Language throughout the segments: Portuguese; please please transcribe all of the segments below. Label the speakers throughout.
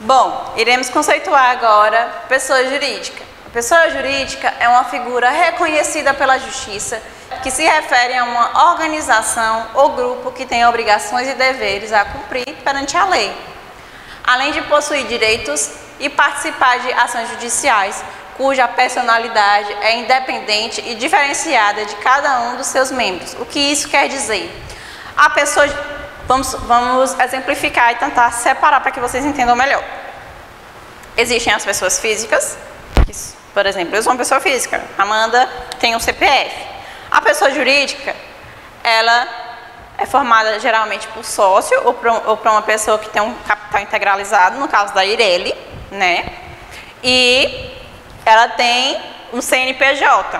Speaker 1: Bom, iremos conceituar agora pessoa jurídica. A pessoa jurídica é uma figura reconhecida pela Justiça que se refere a uma organização ou grupo que tem obrigações e deveres a cumprir perante a lei, além de possuir direitos e participar de ações judiciais, cuja personalidade é independente e diferenciada de cada um dos seus membros. O que isso quer dizer? A pessoa, vamos exemplificar e tentar separar para que vocês entendam melhor. Existem as pessoas físicas, por exemplo, eu sou uma pessoa física, Amanda tem um CPF. A pessoa jurídica, ela é formada geralmente por sócio ou por uma pessoa que tem um capital integralizado, no caso da Ireli, né? E ela tem um CNPJ,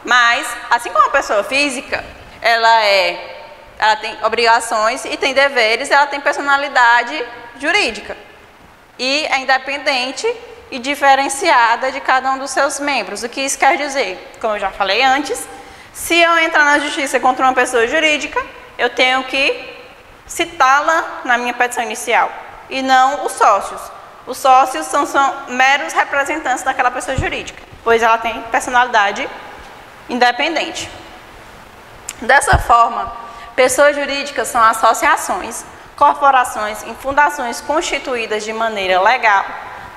Speaker 1: mas, assim como a pessoa física, ela tem obrigações e tem deveres, ela tem personalidade jurídica e é independente e diferenciada de cada um dos seus membros. O que isso quer dizer? Como eu já falei antes, se eu entrar na justiça contra uma pessoa jurídica, eu tenho que citá-la na minha petição inicial e não os sócios. Os sócios são meros representantes daquela pessoa jurídica, pois ela tem personalidade independente. Dessa forma, pessoas jurídicas são associações, corporações e fundações constituídas de maneira legal,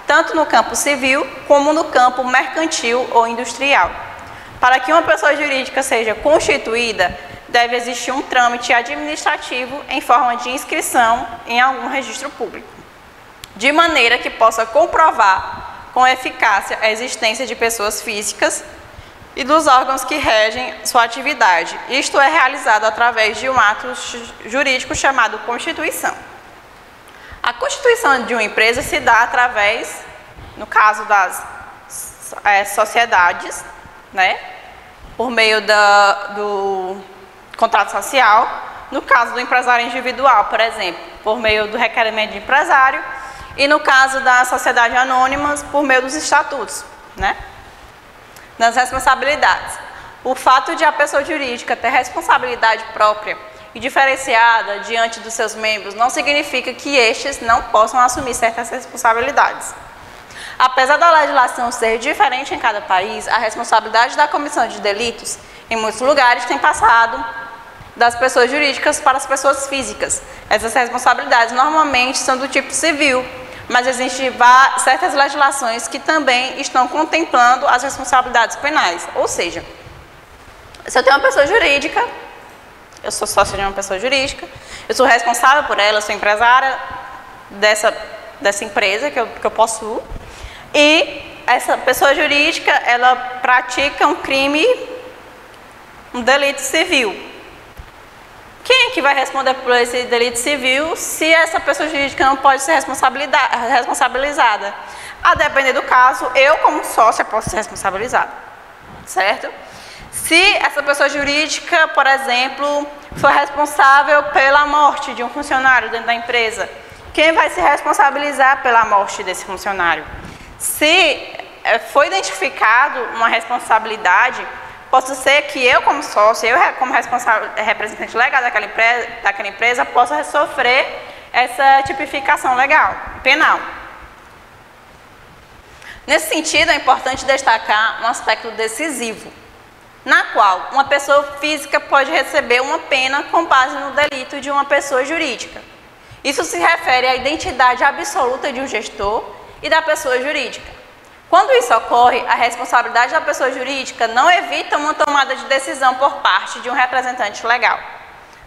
Speaker 1: tanto no campo civil como no campo mercantil ou industrial. Para que uma pessoa jurídica seja constituída, deve existir um trâmite administrativo em forma de inscrição em algum registro público, de maneira que possa comprovar com eficácia a existência de pessoas físicas e dos órgãos que regem sua atividade. Isto é realizado através de um ato jurídico chamado Constituição. A constituição de uma empresa se dá através, no caso das sociedades, né, por meio do contrato social, no caso do empresário individual, por exemplo, por meio do requerimento de empresário, e no caso das sociedades anônimas, por meio dos estatutos, né? Nas responsabilidades. O fato de a pessoa jurídica ter responsabilidade própria e diferenciada diante dos seus membros não significa que estes não possam assumir certas responsabilidades. Apesar da legislação ser diferente em cada país, a responsabilidade da comissão de delitos, em muitos lugares, tem passado das pessoas jurídicas para as pessoas físicas. Essas responsabilidades normalmente são do tipo civil, mas existem certas legislações que também estão contemplando as responsabilidades penais. Ou seja, se eu tenho uma pessoa jurídica, eu sou sócia de uma pessoa jurídica, eu sou responsável por ela, eu sou empresária dessa empresa que eu possuo, e essa pessoa jurídica, ela pratica um crime, um delito civil. Quem é que vai responder por esse delito civil se essa pessoa jurídica não pode ser responsabilizada? A depender do caso, eu como sócia posso ser responsabilizada, certo? Se essa pessoa jurídica, por exemplo, for responsável pela morte de um funcionário dentro da empresa, quem vai se responsabilizar pela morte desse funcionário? Se for identificado uma responsabilidade, possa ser que eu, como sócio, eu como representante legal daquela empresa, possa sofrer essa tipificação legal, penal. Nesse sentido, é importante destacar um aspecto decisivo, na qual uma pessoa física pode receber uma pena com base no delito de uma pessoa jurídica. Isso se refere à identidade absoluta de um gestor e da pessoa jurídica. Quando isso ocorre, a responsabilidade da pessoa jurídica não evita uma tomada de decisão por parte de um representante legal.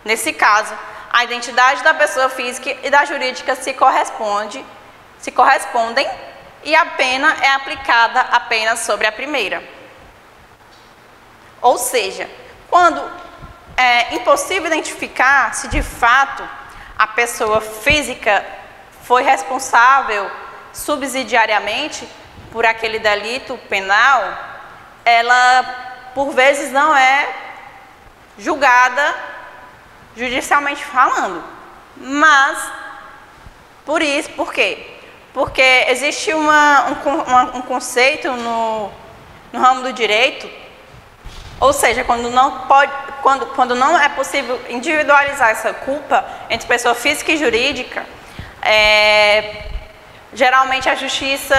Speaker 1: Nesse caso, a identidade da pessoa física e da jurídica se correspondem e a pena é aplicada apenas sobre a primeira. Ou seja, quando é impossível identificar se de fato a pessoa física foi responsável subsidiariamente por aquele delito penal, ela, por vezes, não é julgada judicialmente falando. Mas, por quê? Porque existe um conceito no ramo do direito, ou seja, quando não é possível individualizar essa culpa entre pessoa física e jurídica, Geralmente a justiça,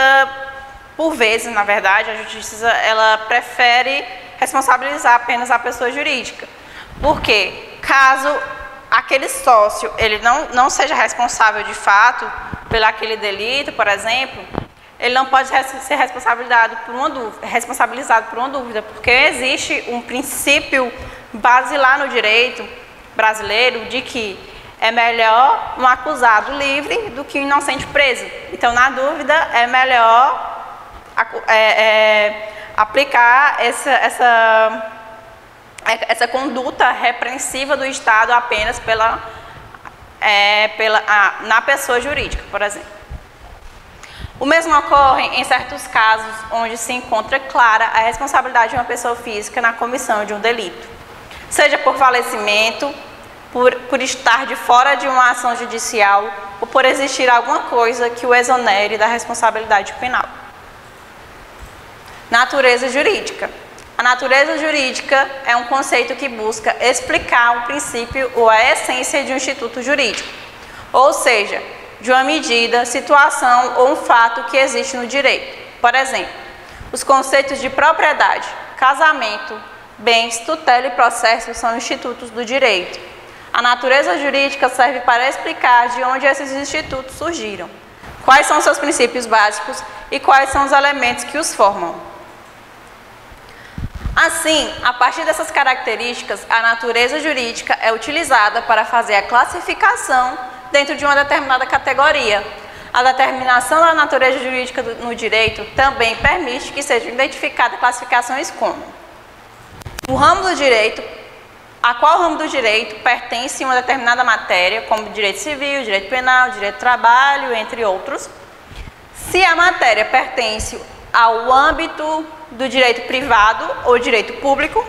Speaker 1: por vezes, na verdade, a justiça ela prefere responsabilizar apenas a pessoa jurídica. Por quê? Caso aquele sócio ele não seja responsável de fato pelo aquele delito, por exemplo, ele não pode ser responsabilizado por uma dúvida, porque existe um princípio basilar no direito brasileiro de que é melhor um acusado livre do que um inocente preso. Então, na dúvida, é melhor aplicar essa conduta repreensiva do Estado apenas na pessoa jurídica, por exemplo. O mesmo ocorre em certos casos onde se encontra clara a responsabilidade de uma pessoa física na comissão de um delito, seja por falecimento, por estar de fora de uma ação judicial ou por existir alguma coisa que o exonere da responsabilidade penal. Natureza jurídica. A natureza jurídica é um conceito que busca explicar um princípio ou a essência de um instituto jurídico, ou seja, de uma medida, situação ou um fato que existe no direito. Por exemplo, os conceitos de propriedade, casamento, bens, tutela e processo são institutos do direito. A natureza jurídica serve para explicar de onde esses institutos surgiram, quais são seus princípios básicos e quais são os elementos que os formam. Assim, a partir dessas características, a natureza jurídica é utilizada para fazer a classificação dentro de uma determinada categoria. A determinação da natureza jurídica no direito também permite que sejam identificadas classificações como o ramo do direito, a qual ramo do direito pertence a uma determinada matéria, como direito civil, direito penal, direito do trabalho, entre outros. Se a matéria pertence ao âmbito do direito privado ou direito público,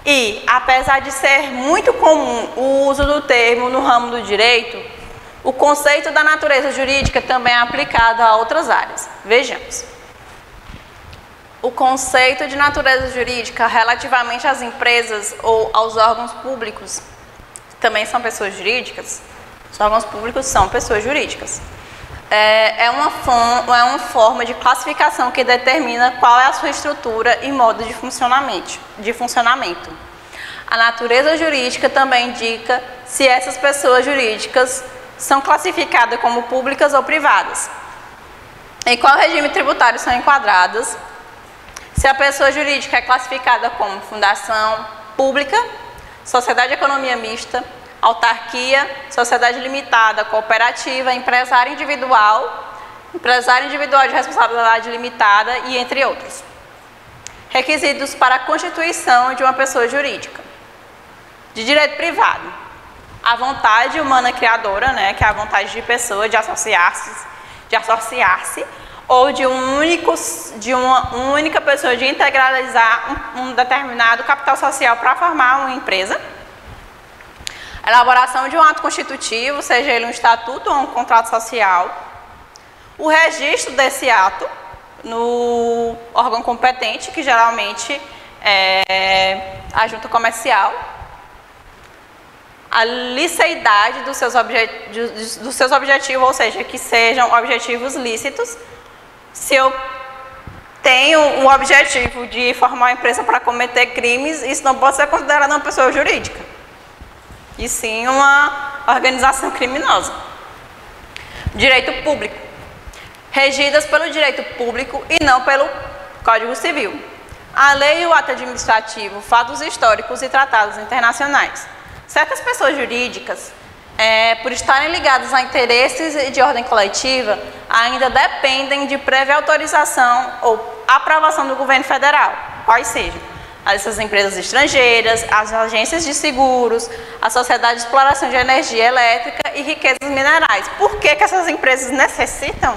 Speaker 1: e, apesar de ser muito comum o uso do termo no ramo do direito, o conceito da natureza jurídica também é aplicado a outras áreas. Vejamos. O conceito de natureza jurídica relativamente às empresas ou aos órgãos públicos também são pessoas jurídicas. Os órgãos públicos são pessoas jurídicas. É uma forma de classificação que determina qual é a sua estrutura e modo de funcionamento. A natureza jurídica também indica se essas pessoas jurídicas são classificadas como públicas ou privadas, em qual regime tributário são enquadradas, se a pessoa jurídica é classificada como fundação pública, sociedade de economia mista, autarquia, sociedade limitada, cooperativa, empresário individual de responsabilidade limitada e entre outros. Requisitos para a constituição de uma pessoa jurídica. De direito privado, a vontade humana criadora, que é a vontade de pessoa de associar-se, ou de uma única pessoa de integralizar um determinado capital social para formar uma empresa. Elaboração de um ato constitutivo, seja ele um estatuto ou um contrato social. O registro desse ato no órgão competente, que geralmente é a junta comercial. A liceidade dos seus objetivos, ou seja, que sejam objetivos lícitos. Se eu tenho um objetivo de formar uma empresa para cometer crimes, isso não pode ser considerado uma pessoa jurídica, e sim uma organização criminosa. Direito público. Regidas pelo direito público e não pelo Código Civil. A lei e o ato administrativo, fatos históricos e tratados internacionais. Certas pessoas jurídicas, por estarem ligadas a interesses de ordem coletiva, ainda dependem de prévia autorização ou aprovação do governo federal, quais sejam essas empresas estrangeiras, as agências de seguros, a Sociedade de Exploração de Energia Elétrica e Riquezas Minerais. Por que essas empresas necessitam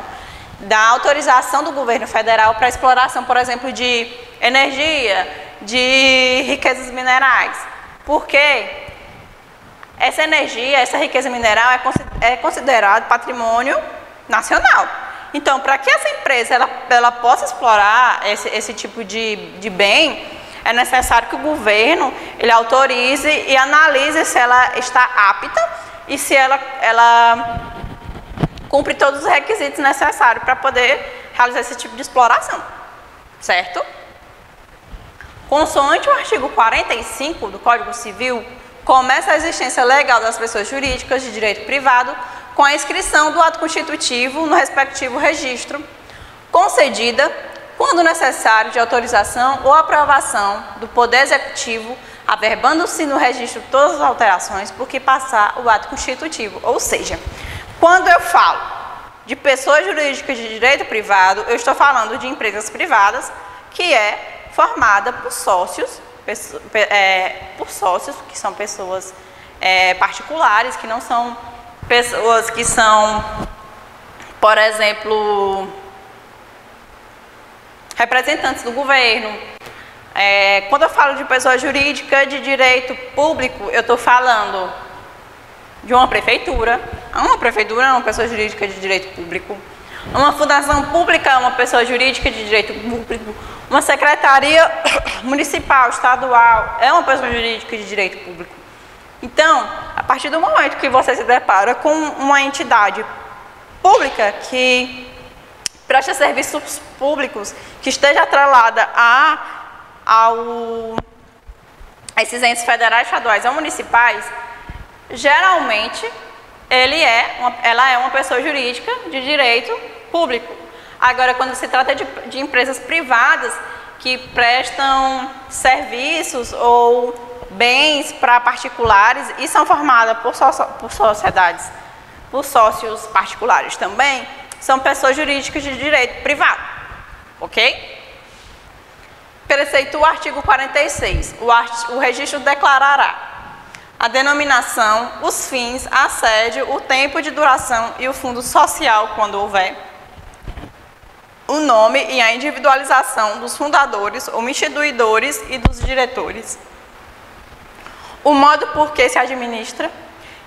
Speaker 1: da autorização do governo federal para a exploração, por exemplo, de energia, de riquezas minerais? Porque essa energia, essa riqueza mineral é considerada patrimônio nacional. Então, para que essa empresa ela possa explorar esse tipo de bem, é necessário que o governo ele autorize e analise se ela está apta e se ela cumpre todos os requisitos necessários para poder realizar esse tipo de exploração, certo? Consoante o artigo 45 do Código Civil, começa a existência legal das pessoas jurídicas de direito privado com a inscrição do ato constitutivo no respectivo registro, concedida, quando necessário, de autorização ou aprovação do Poder Executivo, averbando-se no registro todas as alterações por que passar o ato constitutivo. Ou seja, quando eu falo de pessoas jurídicas de direito privado, eu estou falando de empresas privadas que é formada por sócios, que são pessoas particulares, que não são pessoas que são, por exemplo, representantes do governo. Quando eu falo de pessoa jurídica de direito público, eu estou falando de uma prefeitura. Uma prefeitura é uma pessoa jurídica de direito público. Uma fundação pública é uma pessoa jurídica de direito público. Uma secretaria municipal, estadual, é uma pessoa jurídica de direito público. Então, a partir do momento que você se depara com uma entidade pública que presta serviços públicos, que esteja atrelada a esses entes federais, estaduais ou municipais, geralmente ela é uma pessoa jurídica de direito público. Agora, quando se trata de empresas privadas que prestam serviços ou bens para particulares e são formadas por sociedades, por sócios particulares também, são pessoas jurídicas de direito privado, ok? Preceito o artigo 46, o registro declarará a denominação, os fins, a sede, o tempo de duração e o fundo social, quando houver, o nome e a individualização dos fundadores ou instituidores e dos diretores, o modo por que se administra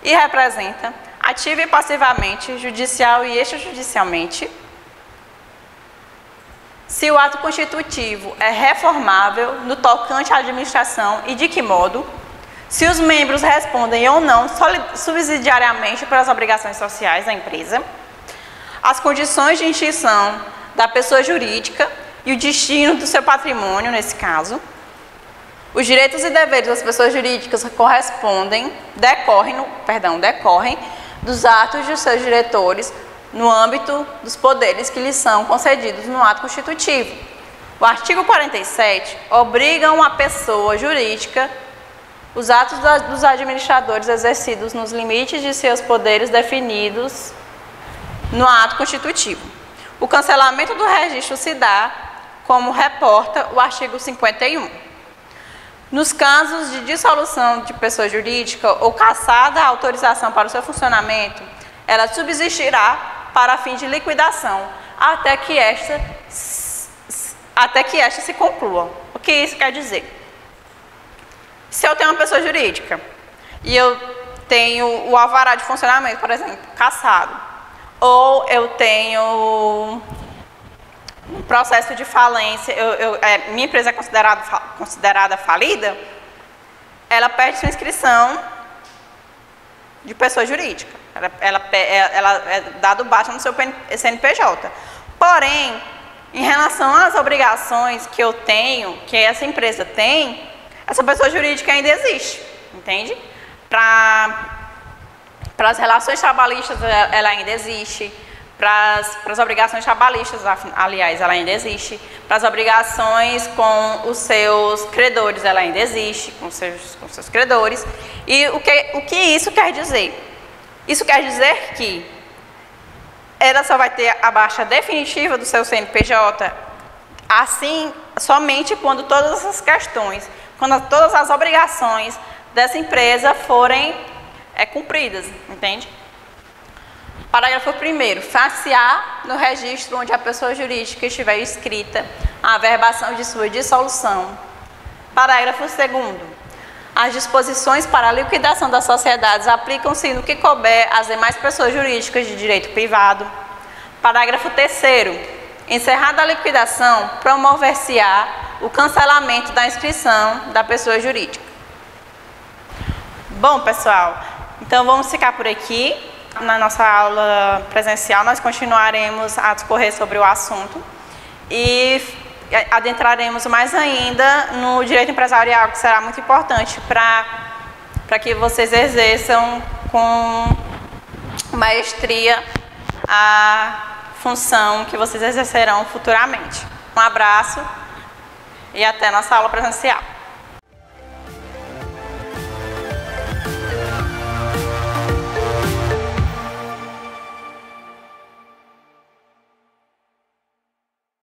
Speaker 1: e representa, ativa e passivamente, judicial e extrajudicialmente, se o ato constitutivo é reformável no tocante à administração e de que modo, se os membros respondem ou não subsidiariamente pelas obrigações sociais da empresa, as condições de extinção da pessoa jurídica e o destino do seu patrimônio, nesse caso, os direitos e deveres das pessoas jurídicas decorrem dos atos de seus diretores no âmbito dos poderes que lhes são concedidos no ato constitutivo. O artigo 47 obriga uma pessoa jurídica os atos dos administradores exercidos nos limites de seus poderes definidos no ato constitutivo. O cancelamento do registro se dá, como reporta o artigo 51. Nos casos de dissolução de pessoa jurídica ou cassada a autorização para o seu funcionamento, ela subsistirá para fim de liquidação, até que esta se conclua. O que isso quer dizer? Se eu tenho uma pessoa jurídica e eu tenho o alvará de funcionamento, por exemplo, cassado, ou eu tenho um processo de falência, minha empresa é considerada falida, ela perde sua inscrição de pessoa jurídica. Ela é dado baixa no seu CNPJ. Porém, em relação às obrigações que eu tenho, que essa empresa tem, essa pessoa jurídica ainda existe, entende? Para as relações trabalhistas, ela ainda existe. Para as obrigações trabalhistas, aliás, ela ainda existe. Para as obrigações com os seus credores, ela ainda existe, com seus credores. E o que isso quer dizer? Isso quer dizer que ela só vai ter a baixa definitiva do seu CNPJ, assim, somente quando todas essas questões, quando todas as obrigações dessa empresa forem cumpridas, entende? Parágrafo 1º, far-se-á no registro onde a pessoa jurídica estiver inscrita a averbação de sua dissolução. Parágrafo 2º, as disposições para a liquidação das sociedades aplicam-se no que couber às demais pessoas jurídicas de direito privado. Parágrafo 3º, encerrada a liquidação, promover-se-á o cancelamento da inscrição da pessoa jurídica. Bom, pessoal, então vamos ficar por aqui. Na nossa aula presencial, nós continuaremos a discorrer sobre o assunto e adentraremos mais ainda no direito empresarial, que será muito importante para que vocês exerçam com maestria a função que vocês exercerão futuramente. Um abraço e até nossa aula presencial.